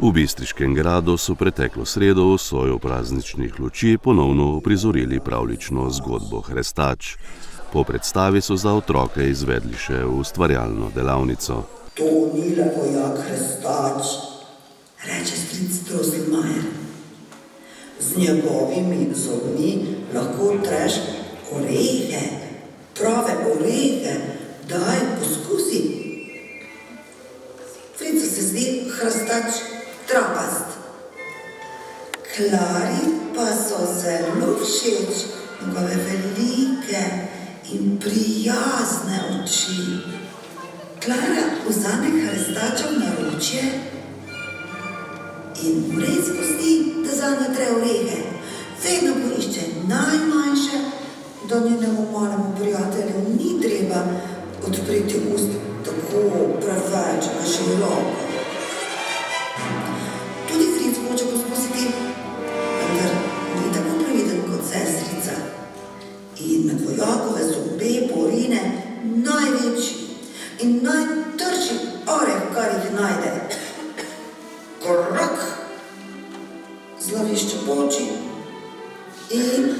V Bistriškem gradu so preteklo sredo v soju prazničnih luči ponovno uprizorili pravljično zgodbo Hrestač. Po predstavi so za otroke izvedli še ustvarjalno delavnico. To ni le vojak Hrestač, reče stric Drosselmayer. Z njegovimi zobmi lahko treš orehe, prave orehe, daj poskusi. Fricu se zdi Hrestač trapast. Klari pa so zelo všeč njegove velike in prijazne oči. Klara vzame Hrestača v naročje in mu res pusti, da zame tre orehe. Vedno poišče najmanjše, da njenemu malemu prijatelju ni treba odpreti ust tako preveč na široko. Tudi Fric hoče poskusiti, vendar ni tako previden kot sestrica. In med vojakove zobe porine največji in najtrši oreh, kar jih najde. Korak! Zlavišče poči in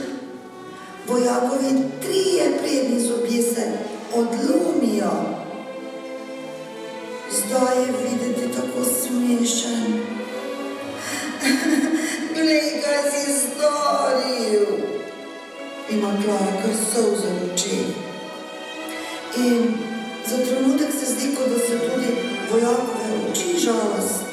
vojakovi 3 prednji zobje se odlomijo. Zdaj je videti tako smešen. Glej, kaj si storil! Ima Klara kar solze v očeh. In za trenutek se zdi, kot da se tudi vojakove oči žalostijo.